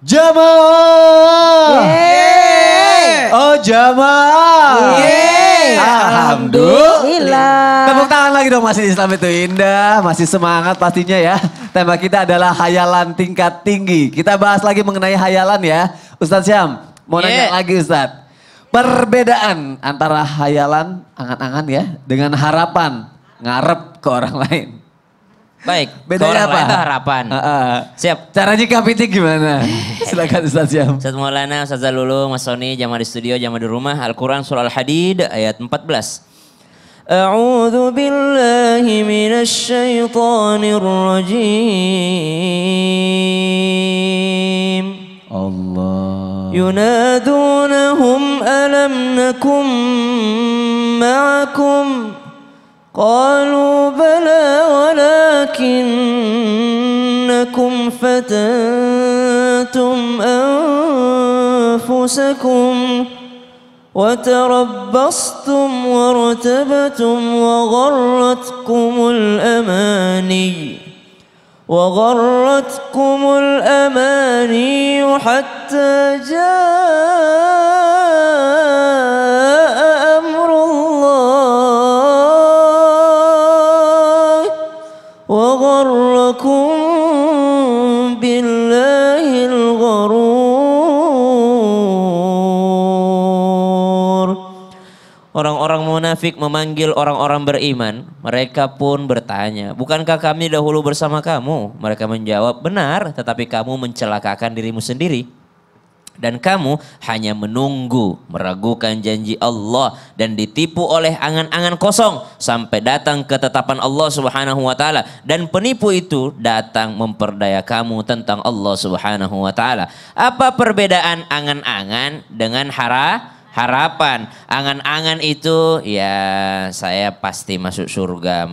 Jamaah. Oh jamaah. Alhamdulillah. Tepuk tangan lagi dong, masih Islam itu indah, masih semangat pastinya ya. Tema kita adalah hayalan tingkat tinggi. Kita bahas lagi mengenai hayalan ya. Ustadz Syam, mau nanya lagi Ustadz. Perbedaan antara hayalan, angan-angan ya, dengan harapan, ngarep ke orang lain. Baik, bedanya apa? Itu harapan. Siap. Cara nyikapinnya gimana? Silakan Ustaz Syam. Ustaz Maulana, Ustaz Zalulu, Mas Soni, jamaah di studio, jamaah di rumah. Al-Quran surah Al-Hadid ayat 14. A'udzu billahi minasy syaithanir rajim. Allah. Yunadunahum alam nakum ma'akum. قالوا بلى ولكنكم فتنتم أنفسكم وتربصتم وارتبتم وغرتكم الأماني حتى جاء أمر وغركم بالله الغرور. Orang-orang munafik memanggil orang-orang beriman. Mereka pun bertanya, bukankah kami dahulu bersama kamu? Mereka menjawab, benar, tetapi kamu mencelakakan dirimu sendiri. Dan kamu hanya menunggu, meragukan janji Allah dan ditipu oleh angan-angan kosong sampai datang ketetapan Allah Subhanahu wa taala, dan penipu itu datang memperdaya kamu tentang Allah Subhanahu wa taala. Apa perbedaan angan-angan dengan harapan? Angan-angan itu ya saya pasti masuk surga,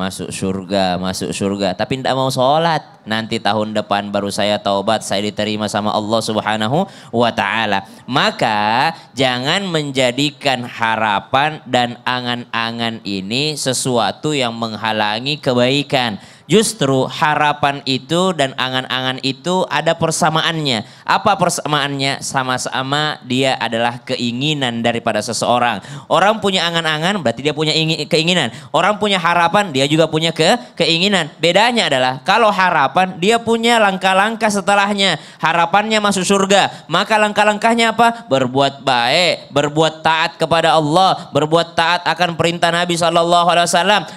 tapi tidak mau sholat. Nanti tahun depan baru saya taubat, saya diterima sama Allah Subhanahu wa taala. Maka jangan menjadikan harapan dan angan-angan ini sesuatu yang menghalangi kebaikan. Justru harapan itu dan angan-angan itu ada persamaannya. Apa persamaannya? Sama-sama dia adalah keinginan daripada seseorang. Orang punya angan-angan berarti dia punya keinginan. Orang punya harapan, dia juga punya keinginan. Bedanya adalah kalau harapan dia punya langkah-langkah setelahnya. Harapannya masuk surga. Maka langkah-langkahnya apa? Berbuat baik, berbuat taat kepada Allah, berbuat taat akan perintah Nabi SAW.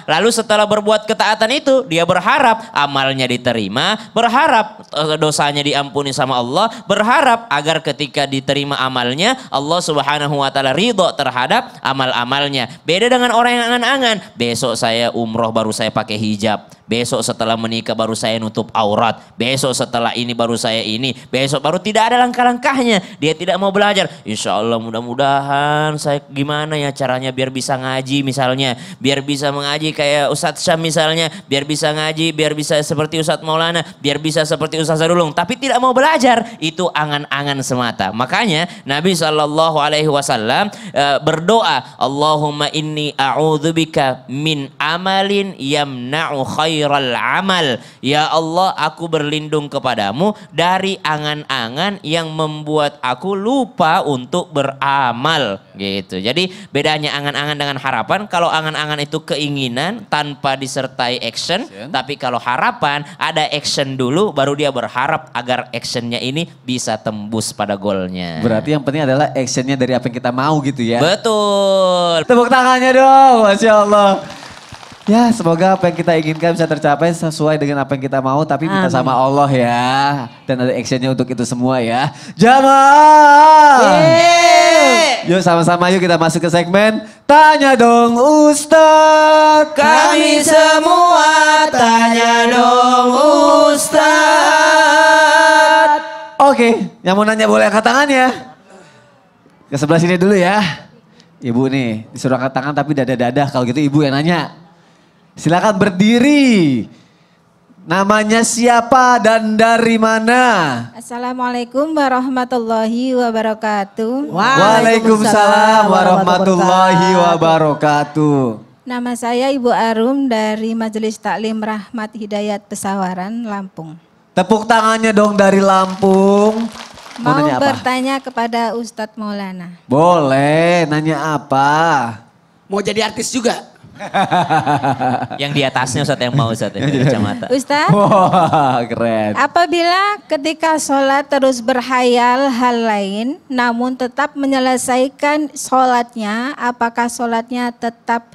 Lalu setelah berbuat ketaatan itu dia berharap amalnya diterima, berharap dosanya diampuni sama Allah, berharap agar ketika diterima amalnya Allah Subhanahu wa taala ridho terhadap amal-amalnya. Beda dengan orang yang angan-angan, besok saya umroh baru saya pakai hijab, besok setelah menikah baru saya nutup aurat, besok setelah ini baru saya ini, besok baru tidak ada langkah-langkahnya. Dia tidak mau belajar. Insya Allah mudah-mudahan saya gimana ya caranya biar bisa ngaji misalnya, biar bisa mengaji kayak Ustadz Syam misalnya, biar bisa ngaji, biar bisa seperti Ustadz Maulana, biar bisa seperti Ustadz Zarulung, tapi tidak mau belajar. Itu angan-angan semata. Makanya Nabi SAW berdoa, Allahumma inni a'udzubika min amalin yamna'u khairal amal. Ya Allah, aku berlindung kepadamu dari angan-angan yang membuat aku lupa untuk beramal. Gitu. Jadi bedanya angan-angan dengan harapan, kalau angan-angan itu keinginan tanpa disertai action. Tapi kalau harapan ada action dulu baru dia berharap agar actionnya ini bisa tembus pada goalnya. Berarti yang penting adalah actionnya dari apa yang kita mau gitu ya. Betul. Tepuk tangannya dong, Masya Allah. Ya semoga apa yang kita inginkan bisa tercapai sesuai dengan apa yang kita mau. Tapi minta sama Allah ya. Dan ada actionnya untuk itu semua ya. Jamaah. Yuk sama-sama yuk kita masuk ke segmen Tanya Dong Ustadz. Kami semua tanya dong Ustadz. Oke, yang mau nanya boleh angkat tangannya. Ke sebelah sini dulu ya. Ibu nih disuruh angkat tangan tapi dada-dada. Kalau gitu ibu yang nanya. Silakan berdiri. Namanya siapa dan dari mana? Assalamualaikum warahmatullahi wabarakatuh. Waalaikumsalam warahmatullahi wabarakatuh. Nama saya Ibu Arum dari Majelis Taklim Rahmat Hidayat Pesawaran, Lampung. Tepuk tangannya dong dari Lampung. Mau Mau nanya apa? bertanya kepada Ustadz Maulana. Boleh, nanya apa? Mau jadi artis juga? Yang di atasnya Ustadz yang mau Ustadz yang pakai kacamata. Ustadz, Wah, keren. apabila ketika sholat terus berhayal hal lain, namun tetap menyelesaikan sholatnya, apakah sholatnya tetap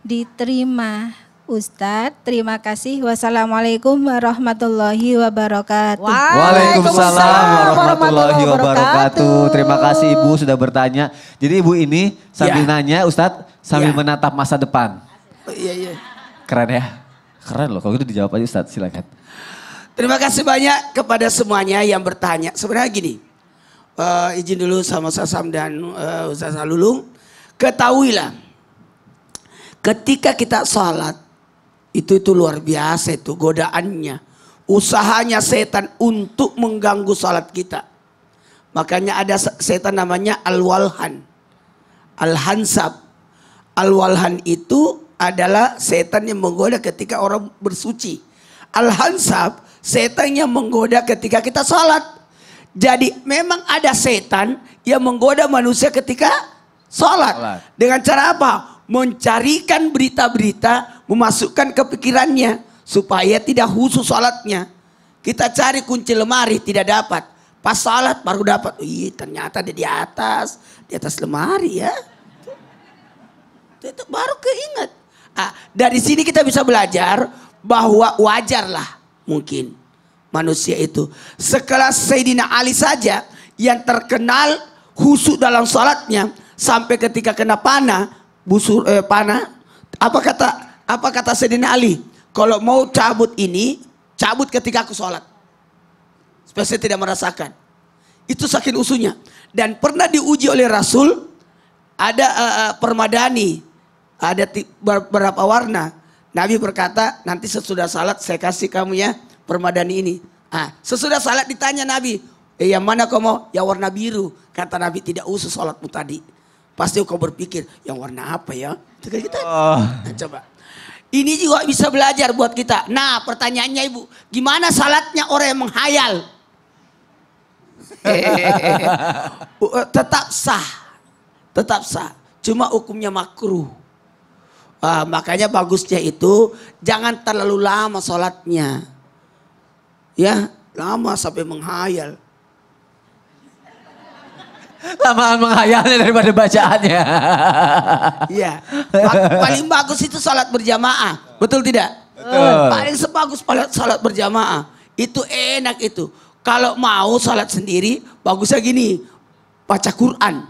diterima? Ustadz, terima kasih. Wassalamualaikum warahmatullahi wabarakatuh. Waalaikumsalam warahmatullahi wabarakatuh. Terima kasih Ibu sudah bertanya. Jadi Ibu ini sambil Ya. nanya Ustadz, sambil Ya. menatap masa depan. Oh, iya. Keren ya? Keren loh, kalau gitu dijawab aja Ustadz, silakan. Terima kasih banyak kepada semuanya yang bertanya. Sebenarnya gini, izin dulu sama Ustaz Sam dan Ustaz Lulung. Ketahuilah, ketika kita sholat, itu luar biasa itu godaannya. Usahanya setan untuk mengganggu sholat kita. Makanya ada setan namanya Al-Walhan. Al-Hansab. Al-Walhan itu adalah setan yang menggoda ketika orang bersuci. Al-Hansab, setan yang menggoda ketika kita sholat. Jadi memang ada setan yang menggoda manusia ketika sholat. Dengan cara apa? Mencarikan berita-berita, memasukkan ke pikirannya supaya tidak khusus sholatnya. Kita cari kunci lemari tidak dapat. Pas sholat baru dapat. Ih, ternyata dia di atas lemari ya. Itu baru keinget. Dari sini kita bisa belajar bahwa wajarlah mungkin manusia itu. Sekelas Sayyidina Ali saja yang terkenal khusyuk dalam sholatnya sampai ketika kena panah. Panah, apa kata Sayyidina Ali? Kalau mau cabut ini, cabut ketika aku sholat. Supaya saya tidak merasakan. Itu saking usunya. Dan pernah diuji oleh Rasul, ada permadani, ada beberapa warna. Nabi berkata, nanti sesudah salat saya kasih kamu ya permadani ini. Sesudah salat ditanya Nabi, yang mana kau mau? Yang warna biru. Kata Nabi, tidak usah sholatmu tadi. Pasti kau berpikir, yang warna apa ya? Kita. Nah, coba. Ini juga bisa belajar buat kita. Nah, pertanyaannya Ibu, gimana salatnya orang yang menghayal? Tetap sah. Tetap sah. Cuma hukumnya makruh. Makanya bagusnya itu jangan terlalu lama salatnya. Ya, lama sampai menghayal. Lamaan menghayalnya daripada bacaannya. Iya. Paling bagus itu salat berjamaah. Betul tidak? Betul. Paling sebagus salat berjamaah. Itu enak itu. Kalau mau salat sendiri, bagusnya gini. Baca Quran.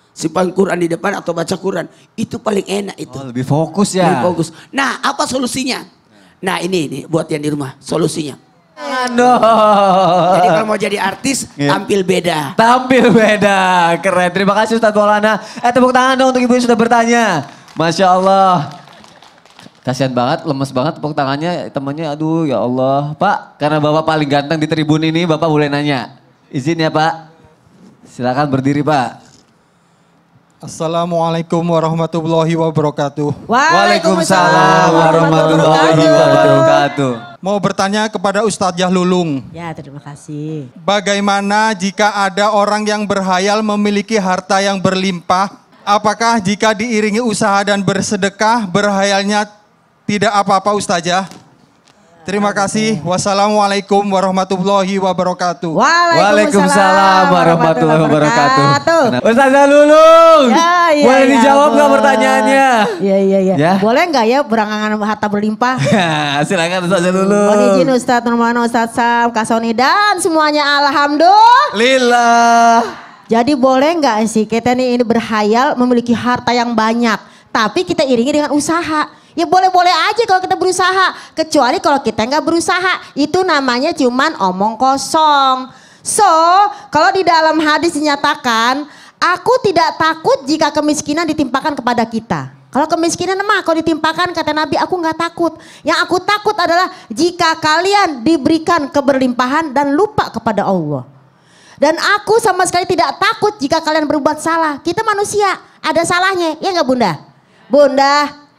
Simpan Quran di depan atau baca Quran. Itu paling enak itu. Oh, lebih fokus ya. Lebih fokus. Nah, apa solusinya? Nah, ini buat yang di rumah. Solusinya. Aduh. Jadi kalau mau jadi artis, tampil beda. Tampil beda, keren. Terima kasih Ustadz Maulana. Tepuk tangan dong untuk ibu yang sudah bertanya. Masya Allah. Kasihan banget, lemes banget tepuk tangannya. Temannya aduh ya Allah. Pak, karena Bapak paling ganteng di tribun ini, Bapak boleh nanya. Izin ya Pak. Silakan berdiri Pak. Assalamualaikum warahmatullahi wabarakatuh. Waalaikumsalam warahmatullahi wabarakatuh. Mau bertanya kepada Ustadz Jahlulung. Ya, terima kasih. Bagaimana jika ada orang yang berhayal memiliki harta yang berlimpah? Apakah jika diiringi usaha dan bersedekah, berhayalnya tidak apa-apa Ustazah? Terima kasih. Wassalamualaikum warahmatullahi wabarakatuh. Waalaikumsalam warahmatullahi wabarakatuh. Ustazah Lulung, boleh dijawab nggak pertanyaannya? Iya. Ya. Boleh nggak ya berangan harta berlimpah? Silakan Ustazah Lulung. Mohon izin Ustadz Nurmano, Ustadz Sam, Kak Soni dan semuanya alhamdulillah. Lillah. Jadi boleh nggak sih kita ini berhayal memiliki harta yang banyak, tapi kita iringi dengan usaha. Ya boleh-boleh aja kalau kita berusaha. Kecuali kalau kita nggak berusaha. Itu namanya cuman omong kosong. So, kalau di dalam hadis dinyatakan, aku tidak takut jika kemiskinan ditimpakan kepada kita. Kalau kemiskinan mah kalau ditimpakan kata Nabi aku nggak takut. Yang aku takut adalah jika kalian diberikan keberlimpahan dan lupa kepada Allah. Dan aku sama sekali tidak takut jika kalian berbuat salah. Kita manusia, ada salahnya. Ya nggak Bunda? Bunda.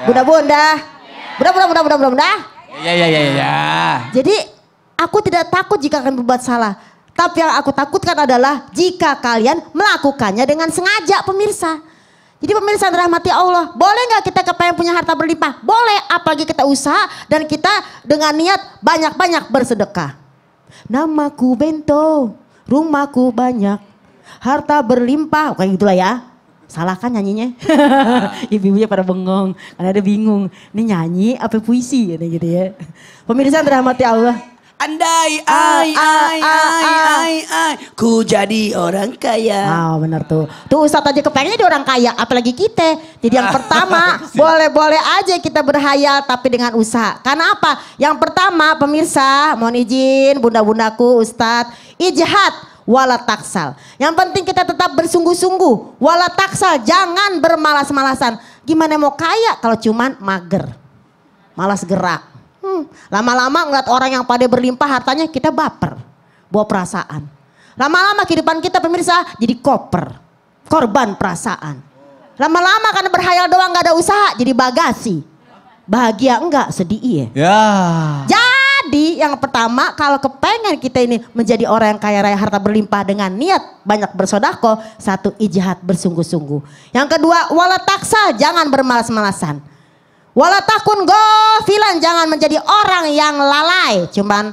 Bunda. Ya. Jadi aku tidak takut jika akan berbuat salah. Tapi yang aku takutkan adalah jika kalian melakukannya dengan sengaja pemirsa. Jadi pemirsa dirahmati Allah, boleh nggak kita kepengen punya harta berlimpah? Boleh, apalagi kita usaha dan kita dengan niat banyak-banyak bersedekah. Namaku Bento, rumahku banyak, harta berlimpah, kayak gitulah ya. Salah kan nyanyinya? Ibu-ibunya pada bengong, karena ada bingung. Ini nyanyi apa puisi gitu ya. Pemirsa dirahmati Allah. Andai ku jadi orang kaya. Ah benar tuh. Tuh Ustadz aja kepengennya jadi orang kaya, apalagi kita. Jadi yang pertama boleh-boleh aja kita berhayal tapi dengan usaha. Karena apa? Yang pertama pemirsa, mohon izin bunda-bundaku Ustadz, ijtihad wala taksal. Yang penting kita tetap bersungguh-sungguh. Wala taksal, jangan bermalas-malasan. Gimana mau kaya kalau cuman mager, malas gerak. Lama-lama ngeliat orang yang pada berlimpah hartanya kita baper, bawa perasaan. Lama-lama kehidupan kita pemirsa jadi koper, korban perasaan. Lama-lama karena berhayal doang gak ada usaha jadi bagasi. Bahagia enggak, sedih iya. Ya. Jadi yang pertama kalau kepengen kita ini menjadi orang yang kaya raya harta berlimpah dengan niat banyak bersodako. Satu, ijtihad bersungguh-sungguh. Yang kedua, wala taksa, jangan bermalas-malasan. Wala takun gofilan, jangan menjadi orang yang lalai. Cuman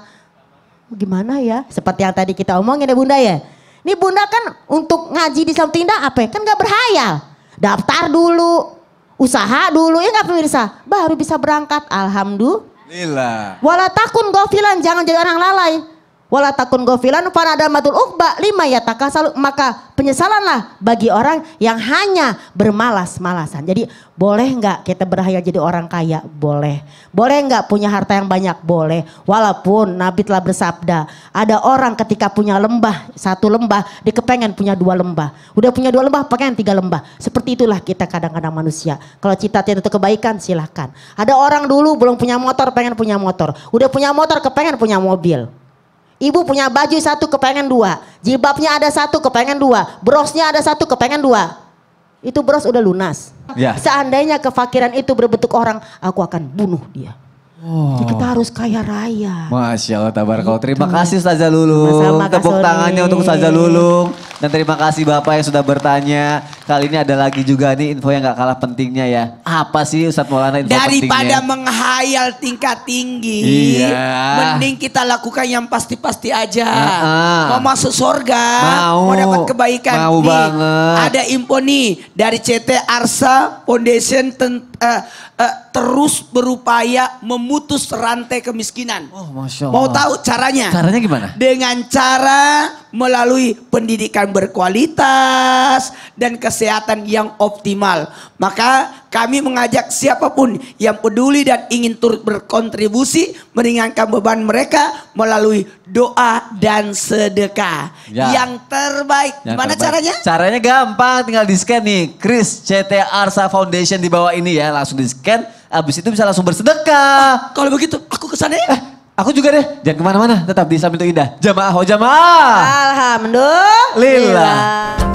gimana ya? Seperti yang tadi kita omongin ya bunda ya. Ini bunda kan untuk ngaji di Islam Tindak apa ya? Kan gak berhayal. Daftar dulu, usaha dulu ya gak pemirsa? Baru bisa berangkat, alhamdulillah. Wala takun gofilan, jangan jadi orang lalai. Wala takun gofilan fanadamatul uqba lima yatakasal, maka penyesalanlah bagi orang yang hanya bermalas-malasan. Jadi boleh nggak kita berhayal jadi orang kaya? Boleh. Boleh nggak punya harta yang banyak? Boleh. Walaupun Nabi telah bersabda, ada orang ketika punya lembah, satu lembah, dia kepengen punya 2 lembah. Udah punya 2 lembah, pengen 3 lembah. Seperti itulah kita kadang-kadang manusia. Kalau cita-cita itu kebaikan silahkan. Ada orang dulu belum punya motor, pengen punya motor. Udah punya motor, kepengen punya mobil. Ibu punya baju 1 kepengen 2. Jilbabnya ada 1 kepengen 2. Brosnya ada 1 kepengen 2. Itu bros udah lunas. Ya. Seandainya kefakiran itu berbentuk orang, aku akan bunuh dia. Jadi kita harus kaya raya. Masya Allah, tabarakallah. Terima kasih Ustazah Lulung. Sama-sama, Kak Tepuk Sony. tangannya untuk Ustazah Lulung. Dan terima kasih Bapak yang sudah bertanya. Kali ini ada lagi juga nih info yang gak kalah pentingnya ya. Apa sih Ustadz Maulana info Daripada pentingnya? menghayal tingkat tinggi, Iya. mending kita lakukan yang pasti-pasti aja. Nah, Mau masuk surga, Mau. dapat kebaikan. Mau Nih, banget. ada info nih dari CT Arsa Foundation terus berupaya memutus rantai kemiskinan. Oh Masya Allah. Mau tahu caranya? Caranya gimana? Dengan cara melalui pendidikan berkualitas dan kesehatan yang optimal. Maka kami mengajak siapapun yang peduli dan ingin turut berkontribusi meringankan beban mereka melalui doa dan sedekah. Ya. Yang terbaik. Yang Gimana terbaik. caranya? Caranya gampang, tinggal di scan nih. Kris CT Arsa Foundation di bawah ini ya. Langsung di scan, abis itu bisa langsung bersedekah. Kalau begitu aku kesana ya. Aku juga deh, jangan kemana-mana, tetap di Islam itu Indah. Jamaah ho jamaah. Alhamdulillah. Lillah.